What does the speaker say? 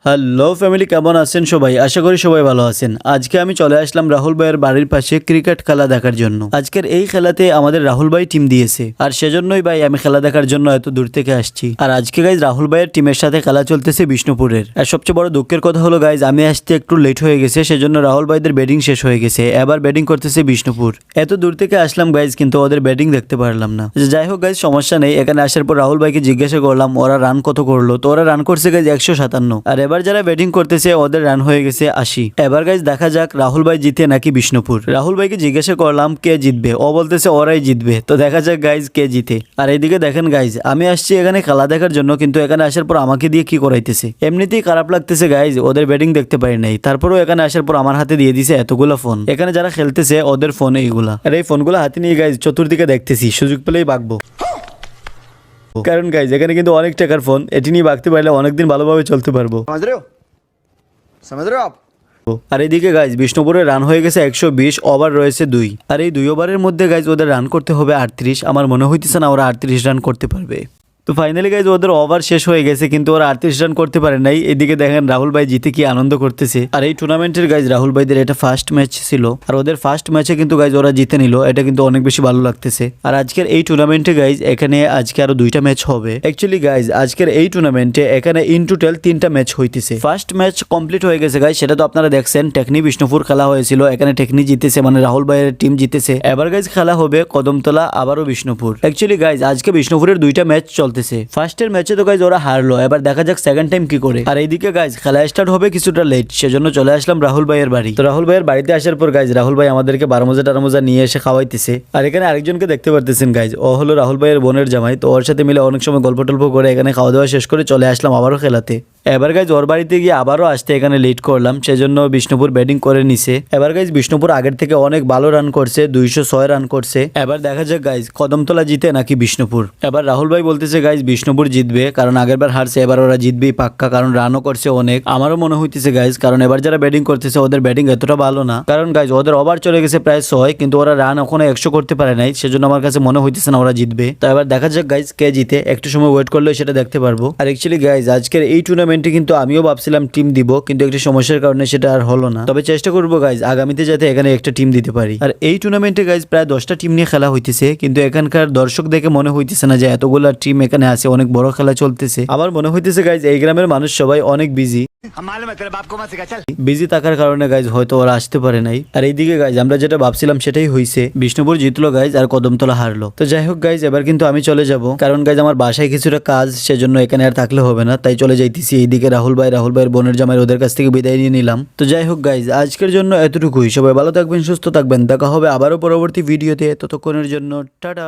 Hello family, কেমন আছেন সবাই? আশা করি সবাই ভালো আছেন। আজকে আমি চলে আসলাম রাহুল ভাইয়ের বাড়ির পাশে ক্রিকেট খেলা দেখার জন্য। আজকের এই খেলাতে আমাদের রাহুল ভাই টিম দিয়েছে, আর সেজন্যই ভাই আমি খেলা দেখার জন্য এত দূর থেকে আসছি। আর আজকে গাইজ রাহুল ভাইয়ের টিমের সাথে খেলা চলতেছে বিষ্ণুপুরের। আর সবচেয়ে বড় দুঃখের কথা হলো গাইজ, আমি আসতে একটু লেট হয়ে গেছে, সেজন্য রাহুল ভাইদের ব্যাটিং শেষ হয়ে গেছে। এবার ব্যাটিং করতেছে বিষ্ণুপুর। এত দূর থেকে আসলাম গাইজ, কিন্তু ওদের ব্যাটিং দেখতে পারলাম না। যাই হোক গাইজ, সমস্যা নেই। এখানে আসার পর রাহুল ভাইকে জিজ্ঞাসা করলাম ওরা রান কত করলো, তো ওরা রান করছে গাইজ 157। আর এবার যারা ব্যাটিং করতেছে ওদের রান হয়ে গেছে 80। এবার গাইজ দেখা যাক রাহুল ভাই জিতে নাকি বিষ্ণুপুর। রাহুল ভাইকে জিজ্ঞাসা করলাম কে জিতবে, ও বলতেছে ওরাই জিতবে। তো দেখা যাক গাইজ কে জিতে। আর এইদিকে দেখেন গাইজ, আমি আসছি এখানে খেলা দেখার জন্য, কিন্তু এখানে আসার পর আমাকে দিয়ে কি করাইতেছে। এমনিতেই খারাপ লাগতেছে গাইজ, ওদের ব্যাটিং দেখতে পারি নাই, তারপরেও এখানে আসার পর আমার হাতে দিয়ে দিছে এতগুলো ফোন। এখানে যারা খেলতেছে ওদের ফোন এইগুলা। আর এই ফোনগুলো হাতে নিয়ে গাইজ চতুর্দিকে দেখতেছি, সুযোগ পেলেই বাগবো। কারণ গাইজ এখানে কিন্তু অনেক টাকার ফোন, এটি নিয়ে বাগতে পারলে অনেকদিন ভালোভাবে চলতে পারবো। समझ रहे हो आप? আর এইদিকে গাইজ বিষ্ণুপুরের রান হয়ে গেছে 120, ওভার রয়েছে 2। আর এই 2 ওভারের মধ্যে গাইজ ওদের রান করতে হবে 38। আমার মনে হইতেছে না ওরা 38 রান করতে পারবে। তো ফাইনালি গাইজ ওদের ওভার শেষ হয়ে গেছে, কিন্তু ওরা 38 রান করতে পারে নাই। এদিকে দেখেন রাহুল ভাই জিতে কি আনন্দ করতেছে। আর এই টুর্নামেন্টের গাইজ রাহুল ভাইদের এটা ফার্স্ট ম্যাচ ছিল, আর ওদের ফার্স্ট ম্যাচে কিন্তু গাইজ ওরা জিতে নিল। এটা কিন্তু অনেক বেশি ভালো লাগতেছে। আর আজকের এই টুর্নামেন্টে গাইজ এখানে আজকে আরো 2টা ম্যাচ হবে। অ্যাকচুয়ালি গাইজ আজকের এই টুর্নামেন্টে এখানে ইন টোটাল 3টা ম্যাচ হইতেছে। ফার্স্ট ম্যাচ কমপ্লিট হয়ে গেছে গাইজ, সেটা তো আপনারা দেখছেন। টেকনি বিষ্ণুপুর খেলা হয়েছিল, এখানে টেকনি জিতেছে, মানে রাহুল ভাইয়ের টিম জিতেছে। এবার গাইজ খেলা হবে কদমতলা আবারও বিষ্ণুপুর। অ্যাকচুয়ালি গাইজ আজকে বিষ্ণুপুরের 2টা ম্যাচ চলতেছে। ফার্স্টের ম্যাচে তো গাইজ ওরা হারলো, এবার দেখা যাক সেকেন্ড টাইম কি করে। আর এইদিকে গাইজ খেলা স্টার্ট হবে কিছুটা লেট, সেজন্য চলে আসলাম রাহুল ভাইয়ের বাড়ি। তো রাহুল ভাইয়ের বাড়িতে আসার পর গাইজ রাহুল ভাই আমাদেরকে বারমোজা টারমোজা নিয়ে এসে খাওয়াইতেছে। আর এখানে আরেকজনকে দেখতে পারতেছেন গাইজ, ও হলো রাহুল ভাইয়ের বোনের জামাই। তো ওর সাথে মিলে অনেক সময় গল্প টল্প করে এখানে খাওয়া দাওয়া শেষ করে চলে আসলাম আবারও খেলাতে। এবার গাইজ ওর বাড়িতে গিয়ে আবারও আসতে এখানে লেট করলাম, সেজন্য বিষ্ণুপুর ব্যাটিং করে নিছে। এবার গাইজ বিষ্ণুপুর আগের থেকে অনেক ভালো রান করছে, 206 রান করছে। এবার দেখা যাক গাইজ কদমতলা জিতে নাকি বিষ্ণুপুর। এবার রাহুল ভাই বলতেছে গাইজ বিষ্ণুপুর জিতবে, কারণ আগেরবার হারছে, এবার ওরা জিতবেই পাক্কা, কারণ রানও করছে অনেক। আমারও মনে হইতেছে গাইজ, কারণ এবার যারা ব্যাটিং করতেছে ওদের ব্যাটিং এতটা ভালো না। কারণ গাইজ ওদের ওভার চলে গেছে প্রায় 6, কিন্তু ওরা রান এখনো 100 করতে পারে নাই, সেজন্য আমার কাছে মনে হইতেছে না ওরা জিতবে। তো এবার দেখা যাক গাইজ কে জিতে, একটু সময় ওয়েট করলে সেটা দেখতে পারবো। আর অ্যাকচুয়ালি গাইজ আজকের এই টুর্নামেন্টে কিন্তু আমিও ভাবছিলাম টিম দিব, কিন্তু একটি সমস্যার কারণে সেটা আর হলো না। তবে চেষ্টা করবো গাইজ আগামীতে যাতে এখানে একটা টিম দিতে পারি। আর এই টুর্নামেন্টে গাইজ প্রায় 10টা টিম নিয়ে খেলা হইতেছে, কিন্তু এখানকার দর্শক দেখে মনে হইতেছে না যে এতগুলা টিম এখানে আছে, অনেক বড় খেলা চলতেছে। আমার মনে হইতেছে গাইজ এই গ্রামের মানুষ সবাই অনেক বিজি থাকার কারণে গাইজ হয়তো ওরা আসতে পারে নাই। আর এইদিকে গাইজ আমরা যেটা ভাবছিলাম সেটাই হইছে, বিষ্ণুপুর জিতলো গাইজ আর কদমতলা হারলো। তো যাই হোক গাইজ এবার কিন্তু আমি চলে যাব, কারণ গাইজ আমার বাসায় কিছুটা কাজ, সেজন্য এখানে আর থাকলে হবে না, তাই চলে যাইতেছি। এইদিকে রাহুল ভাইয়ের বোনের জামাই ওদের কাছ থেকে বিদায় নিয়ে নিলাম। তো যাই হোক গাইজ আজকের জন্য এতটুকুই। সবাই ভালো থাকবেন, সুস্থ থাকবেন, দেখা হবে আবারও পরবর্তী ভিডিওতে। ততক্ষণের জন্য টাটা।